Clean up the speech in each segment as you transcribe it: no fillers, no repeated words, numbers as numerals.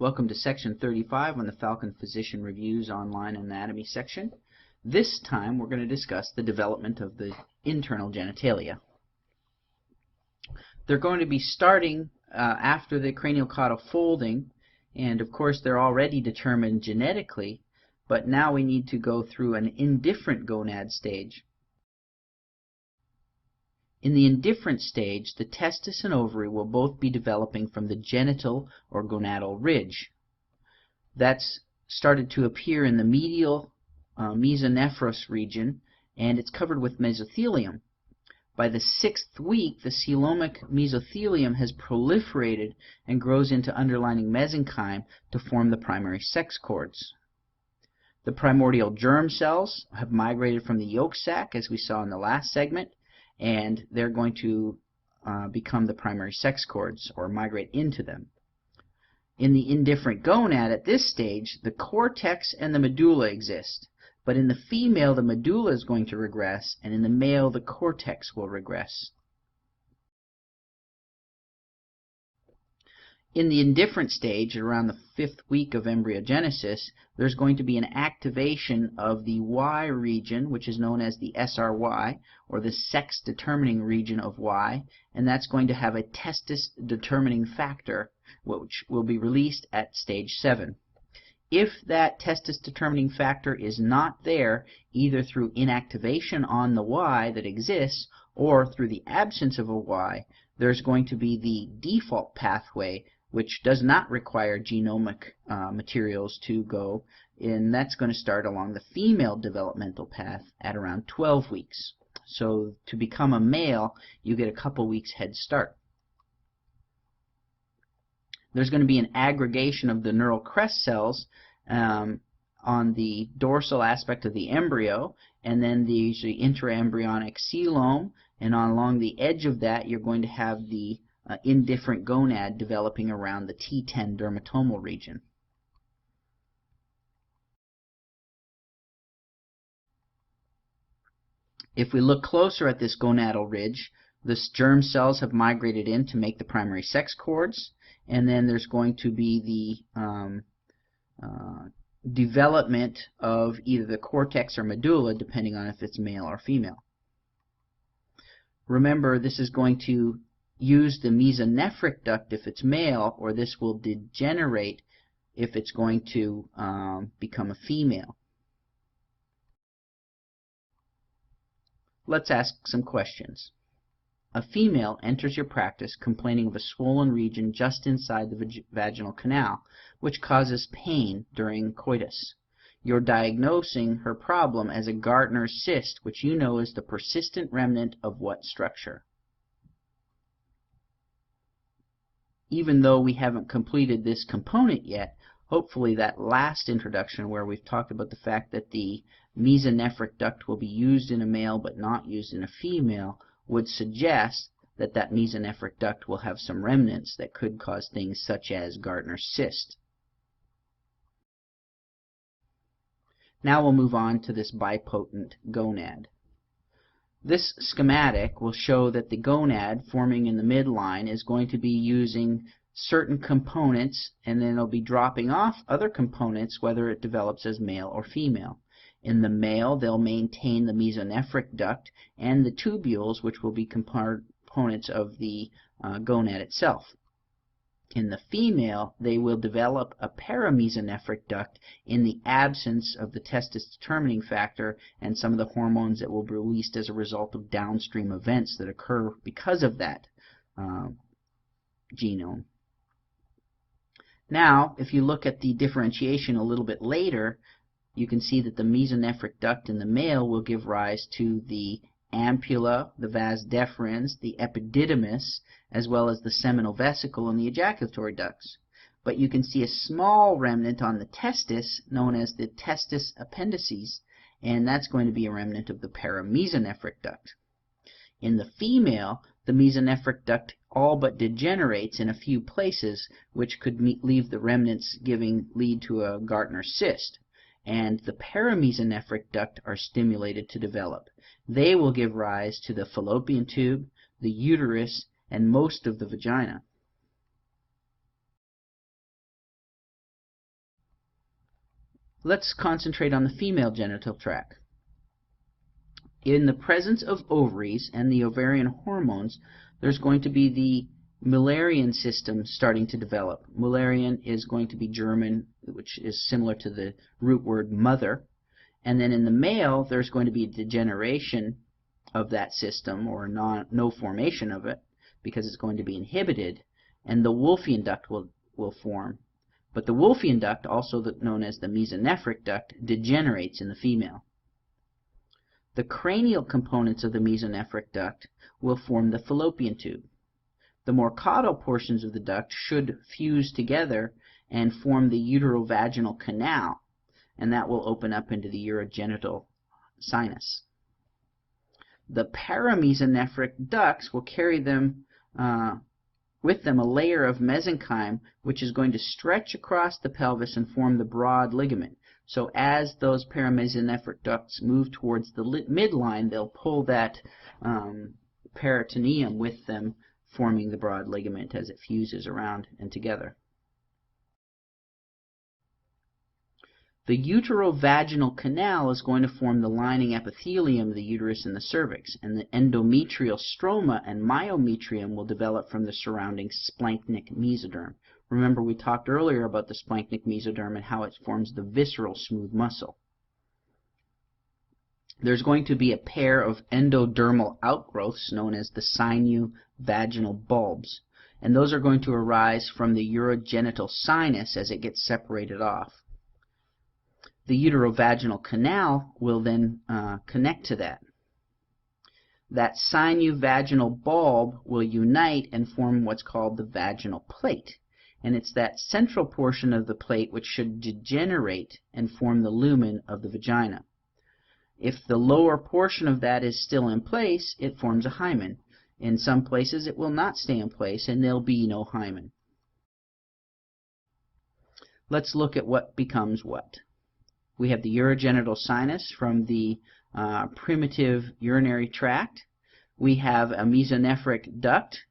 Welcome to section 35 on the Falcon Physician Reviews Online Anatomy section. This time we're going to discuss the development of the internal genitalia. They're going to be starting after the craniocaudal folding, and of course they're already determined genetically, but now we need to go through an indifferent gonad stage. In the indifferent stage, the testis and ovary will both be developing from the genital or gonadal ridge. That's started to appear in the medial mesonephros region, and it's covered with mesothelium. By the 6th week, the coelomic mesothelium has proliferated and grows into underlining mesenchyme to form the primary sex cords. The primordial germ cells have migrated from the yolk sac, as we saw in the last segment, and they're going to become the primary sex cords, or migrate into them. In the indifferent gonad, at this stage, the cortex and the medulla exist, but in the female, the medulla is going to regress, and in the male, the cortex will regress. In the indifferent stage, around the 5th week of embryogenesis, there's going to be an activation of the Y region, which is known as the SRY, or the sex-determining region of Y, and that's going to have a testis-determining factor, which will be released at stage 7. If that testis-determining factor is not there, either through inactivation on the Y that exists, or through the absence of a Y, there's going to be the default pathway, which does not require genomic materials to go, and that's going to start along the female developmental path at around 12 weeks. So to become a male, you get a couple weeks head start. There's going to be an aggregation of the neural crest cells on the dorsal aspect of the embryo, and then the intraembryonic coelom, and along the edge of that you're going to have the indifferent gonad developing around the T10 dermatomal region. If we look closer at this gonadal ridge, the germ cells have migrated in to make the primary sex cords, and then there's going to be the development of either the cortex or medulla, depending on if it's male or female. Remember, this is going to use the mesonephric duct if it's male, or this will degenerate if it's going to become a female. Let's ask some questions. A female enters your practice complaining of a swollen region just inside the vaginal canal, which causes pain during coitus. You're diagnosing her problem as a Gartner's cyst, which you know is the persistent remnant of what structure? Even though we haven't completed this component yet, hopefully that last introduction where we've talked about the fact that the mesonephric duct will be used in a male but not used in a female would suggest that that mesonephric duct will have some remnants that could cause things such as Gartner's cyst. Now we'll move on to this bipotent gonad. This schematic will show that the gonad forming in the midline is going to be using certain components, and then it'll be dropping off other components whether it develops as male or female. In the male, they'll maintain the mesonephric duct and the tubules, which will be components of the gonad itself. In the female, they will develop a paramesonephric duct in the absence of the testis-determining factor and some of the hormones that will be released as a result of downstream events that occur because of that genome. Now, if you look at the differentiation a little bit later, you can see that the mesonephric duct in the male will give rise to the ampulla, the vas deferens, the epididymis, as well as the seminal vesicle and the ejaculatory ducts. But you can see a small remnant on the testis known as the testis appendices, and that's going to be a remnant of the paramesonephric duct. In the female, the mesonephric duct all but degenerates in a few places, which could leave the remnants lead to a Gartner's cyst. And the paramesonephric duct are stimulated to develop. They will give rise to the fallopian tube, the uterus, and most of the vagina. Let's concentrate on the female genital tract. In the presence of ovaries and the ovarian hormones, there's going to be the Mullerian system starting to develop. Mullerian is going to be German, which is similar to the root word mother. And then in the male, there's going to be degeneration of that system, or no formation of it, because it's going to be inhibited, and the Wolffian duct will form. But the Wolffian duct, also known as the mesonephric duct, degenerates in the female. The cranial components of the mesonephric duct will form the fallopian tube. The more caudal portions of the duct should fuse together and form the uterovaginal canal, and that will open up into the urogenital sinus. The paramesonephric ducts will carry them with them a layer of mesenchyme, which is going to stretch across the pelvis and form the broad ligament. So as those paramesonephric ducts move towards the midline, they'll pull that peritoneum with them, forming the broad ligament as it fuses around and together. The uterovaginal canal is going to form the lining epithelium of the uterus and the cervix, and the endometrial stroma and myometrium will develop from the surrounding splanchnic mesoderm. Remember, we talked earlier about the splanchnic mesoderm and how it forms the visceral smooth muscle. There's going to be a pair of endodermal outgrowths known as the sinuvaginal bulbs, and those are going to arise from the urogenital sinus as it gets separated off. The uterovaginal canal will then connect to that. That sinuvaginal bulb will unite and form what's called the vaginal plate. And it's that central portion of the plate which should degenerate and form the lumen of the vagina. If the lower portion of that is still in place, it forms a hymen. In some places it will not stay in place and there'll be no hymen. Let's look at what becomes what. We have the urogenital sinus from the primitive urinary tract. We have a mesonephric duct,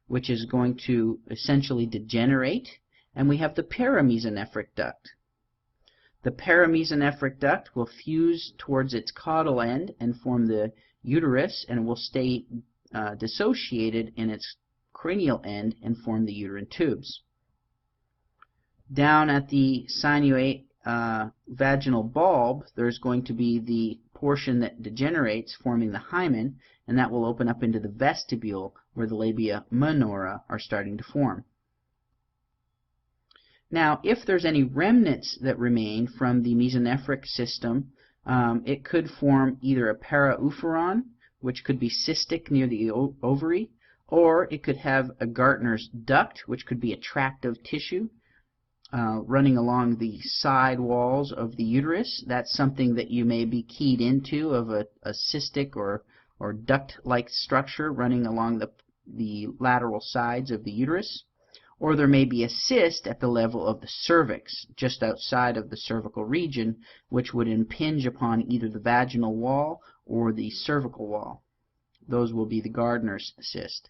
which is going to essentially degenerate, and we have the paramesonephric duct. The paramesonephric duct will fuse towards its caudal end and form the uterus, and will stay dissociated in its cranial end and form the uterine tubes. Down at the sinuvaginal bulb, there's going to be the portion that degenerates, forming the hymen, and that will open up into the vestibule where the labia minora are starting to form. Now, if there's any remnants that remain from the mesonephric system, it could form either a paraoophoron, which could be cystic near the ovary, or it could have a Gartner's duct, which could be attractive tissue running along the side walls of the uterus. That's something that you may be keyed into, of a cystic or duct-like structure running along the lateral sides of the uterus. Or there may be a cyst at the level of the cervix, just outside of the cervical region, which would impinge upon either the vaginal wall or the cervical wall. Those will be the Gardner's cyst.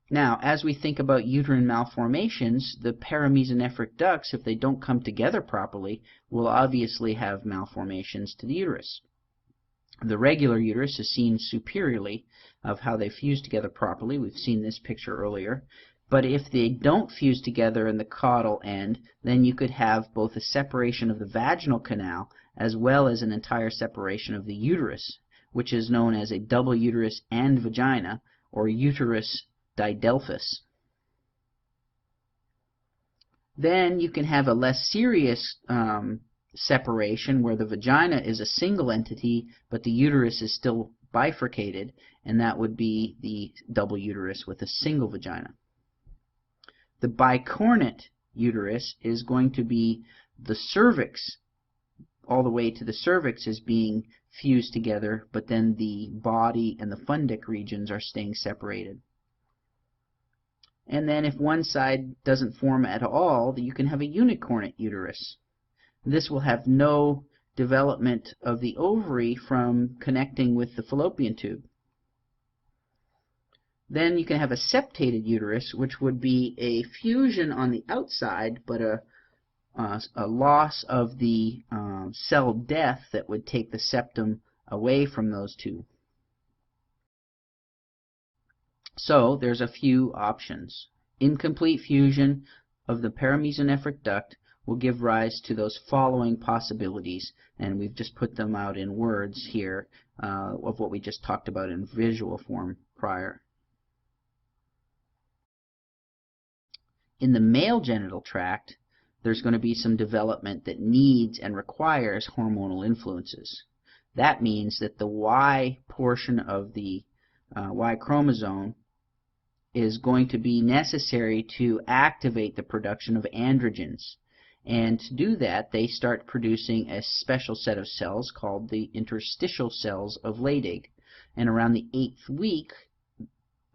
Now, as we think about uterine malformations, the paramesonephric ducts, if they don't come together properly, will obviously have malformations to the uterus. The regular uterus is seen superiorly of how they fuse together properly. We've seen this picture earlier. But if they don't fuse together in the caudal end, then you could have both a separation of the vaginal canal as well as an entire separation of the uterus, which is known as a double uterus and vagina, or uterus didelphus. Then you can have a less serious separation where the vagina is a single entity but the uterus is still bifurcated, and that would be the double uterus with a single vagina. The bicornate uterus is going to be the cervix, all the way to the cervix is being fused together, but then the body and the fundic regions are staying separated. And then if one side doesn't form at all, you can have a unicornate uterus. This will have no development of the ovary from connecting with the fallopian tube. Then you can have a septated uterus, which would be a fusion on the outside, but a loss of the cell death that would take the septum away from those two. So there's a few options. Incomplete fusion of the paramesonephric duct will give rise to those following possibilities, and we've just put them out in words here of what we just talked about in visual form prior. In the male genital tract, there's going to be some development that needs and requires hormonal influences. That means that the Y portion of the Y chromosome is going to be necessary to activate the production of androgens. And to do that, they start producing a special set of cells called the interstitial cells of Leydig. And around the 8th week,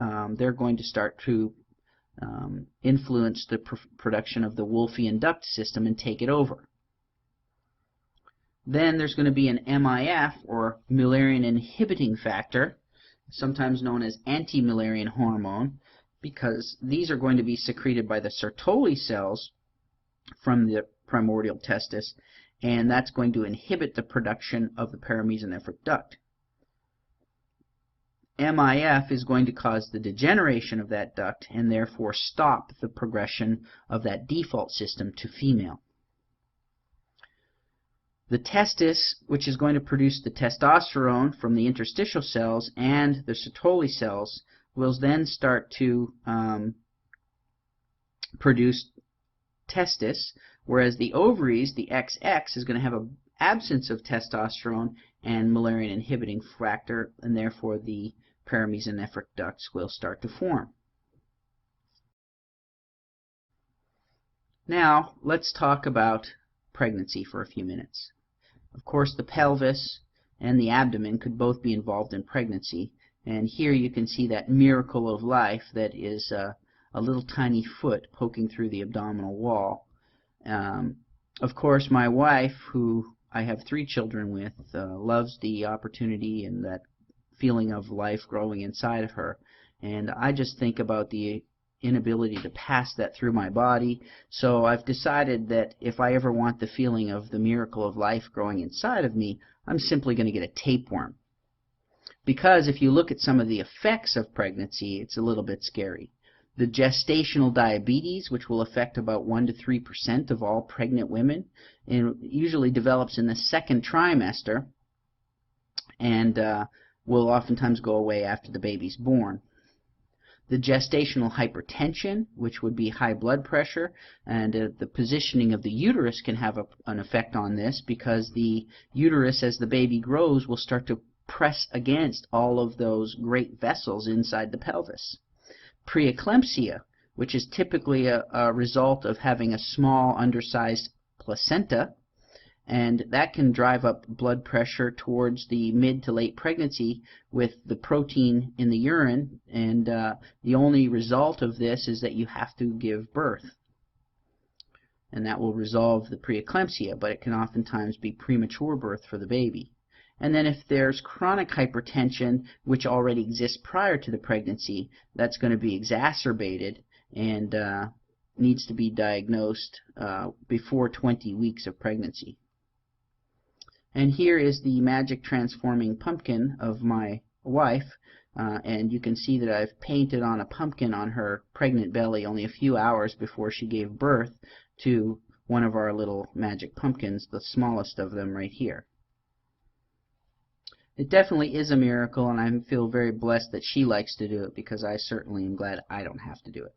they're going to start to influence the production of the Wolffian duct system and take it over. Then there's going to be an MIF, or Mullerian inhibiting factor, sometimes known as anti-Mullerian hormone, because these are going to be secreted by the Sertoli cells from the primordial testis, and that's going to inhibit the production of the paramesonephric duct. MIF is going to cause the degeneration of that duct and therefore stop the progression of that default system to female. The testis, which is going to produce the testosterone from the interstitial cells and the Sertoli cells, will then start to produce testis, whereas the ovaries, the XX, is going to have an absence of testosterone and Mullerian inhibiting factor, and therefore the paramesonephric ducts will start to form. Now, let's talk about pregnancy for a few minutes. Of course, the pelvis and the abdomen could both be involved in pregnancy, and here you can see that miracle of life that is a little tiny foot poking through the abdominal wall. Of course, my wife, who I have 3 children with, loves the opportunity and that feeling of life growing inside of her, and I just think about the inability to pass that through my body. So I've decided that if I ever want the feeling of the miracle of life growing inside of me, I'm simply going to get a tapeworm. Because if you look at some of the effects of pregnancy, it's a little bit scary. The gestational diabetes, which will affect about 1 to 3% of all pregnant women, and usually develops in the 2nd trimester, and will oftentimes go away after the baby's born. The gestational hypertension, which would be high blood pressure, and the positioning of the uterus can have an effect on this, because the uterus, as the baby grows, will start to press against all of those great vessels inside the pelvis. Preeclampsia, which is typically a result of having a small, undersized placenta, and that can drive up blood pressure towards the mid to late pregnancy with the protein in the urine, and the only result of this is that you have to give birth, and that will resolve the preeclampsia, but it can oftentimes be premature birth for the baby. And then if there's chronic hypertension, which already exists prior to the pregnancy, that's going to be exacerbated and needs to be diagnosed before 20 weeks of pregnancy. And here is the magic transforming pumpkin of my wife, and you can see that I've painted on a pumpkin on her pregnant belly only a few hours before she gave birth to one of our little magic pumpkins, the smallest of them right here. It definitely is a miracle, and I feel very blessed that she likes to do it, because I certainly am glad I don't have to do it.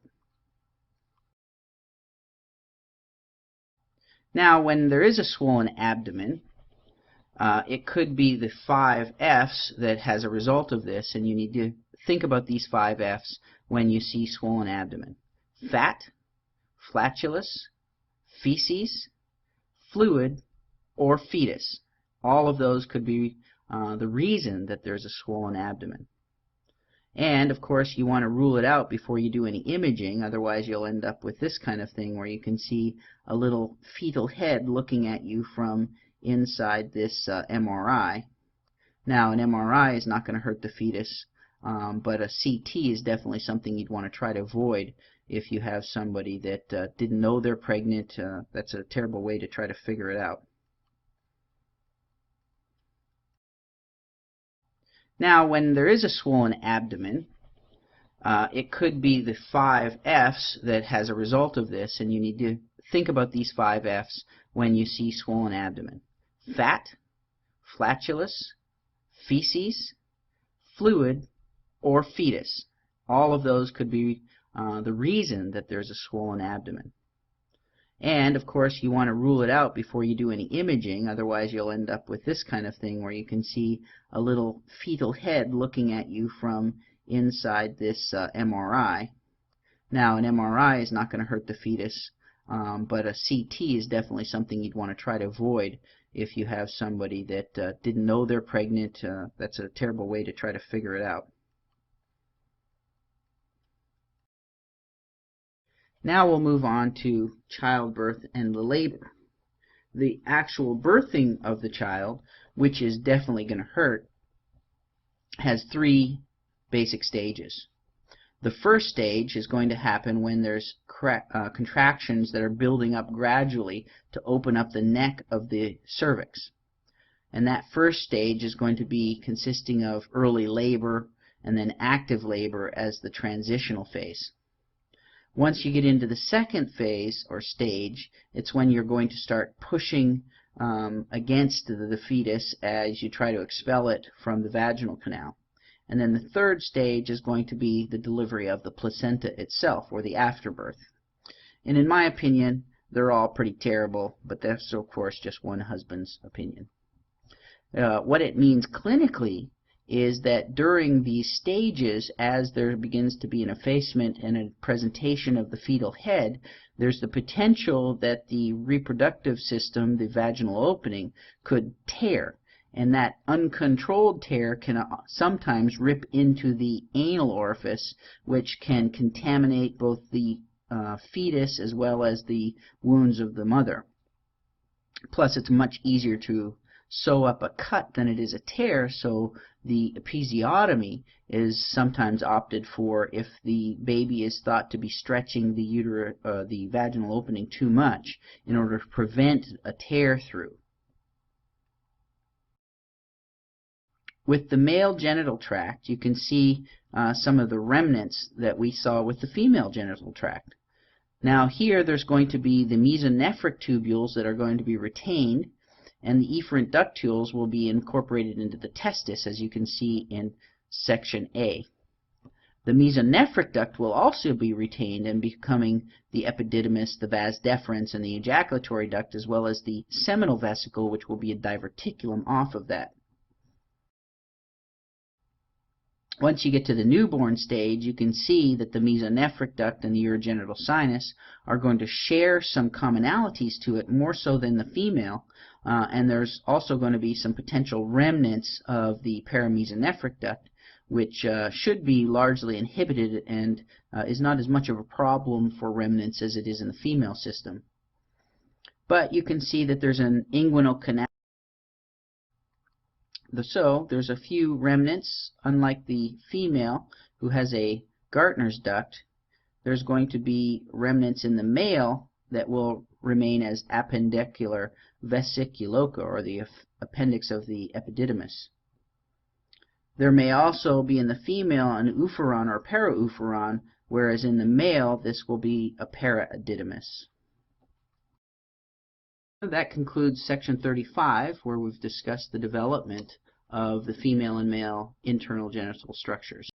Now, when there is a swollen abdomen, it could be the 5 F's that has a result of this, and you need to think about these 5 F's when you see swollen abdomen. Fat, flatulence, feces, fluid, or fetus. All of those could be the reason that there's a swollen abdomen. And, of course, you want to rule it out before you do any imaging, otherwise you'll end up with this kind of thing where you can see a little fetal head looking at you from inside this MRI. Now, an MRI is not going to hurt the fetus but a CT is definitely something you'd want to try to avoid if you have somebody that didn't know they're pregnant. That's a terrible way to try to figure it out. Now, when there is a swollen abdomen, it could be the 5 F's that has a result of this, and you need to think about these 5 F's when you see swollen abdomen. Fat, flatulence, feces, fluid, or fetus. All of those could be the reason that there's a swollen abdomen. And of course you want to rule it out before you do any imaging, otherwise you'll end up with this kind of thing where you can see a little fetal head looking at you from inside this MRI. Now an MRI is not going to hurt the fetus, but a CT is definitely something you'd want to try to avoid if you have somebody that didn't know they're pregnant. That's a terrible way to try to figure it out. Now we'll move on to childbirth and the labor. The actual birthing of the child, which is definitely going to hurt, has 3 basic stages. The first stage is going to happen when there's contractions that are building up gradually to open up the neck of the cervix. And that first stage is going to be consisting of early labor and then active labor as the transitional phase. Once you get into the second phase or stage, it's when you're going to start pushing against the fetus as you try to expel it from the vaginal canal. And then the third stage is going to be the delivery of the placenta itself, or the afterbirth. And in my opinion, they're all pretty terrible, but that's of course just one husband's opinion. What it means clinically is that during these stages, as there begins to be an effacement and a presentation of the fetal head, there's the potential that the reproductive system, the vaginal opening, could tear. And that uncontrolled tear can sometimes rip into the anal orifice, which can contaminate both the fetus as well as the wounds of the mother. Plus, it's much easier to sew up a cut than it is a tear, so the episiotomy is sometimes opted for if the baby is thought to be stretching the vaginal opening too much in order to prevent a tear through. With the male genital tract, you can see some of the remnants that we saw with the female genital tract. Now here there's going to be the mesonephric tubules that are going to be retained, and the efferent ductules will be incorporated into the testis, as you can see in section A. The mesonephric duct will also be retained and becoming the epididymis, the vas deferens, and the ejaculatory duct, as well as the seminal vesicle, which will be a diverticulum off of that. Once you get to the newborn stage, you can see that the mesonephric duct and the urogenital sinus are going to share some commonalities to it, more so than the female, and there's also going to be some potential remnants of the paramesonephric duct, which should be largely inhibited and is not as much of a problem for remnants as it is in the female system. But you can see that there's an inguinal canal. So there's a few remnants. Unlike the female, who has a Gartner's duct, there's going to be remnants in the male that will remain as appendicular vesiculoca, or the appendix of the epididymis. There may also be in the female an oophoron or paraoophoron, whereas in the male this will be a paraadidymis. That concludes section 35, where we've discussed the development of the female and male internal genital structures.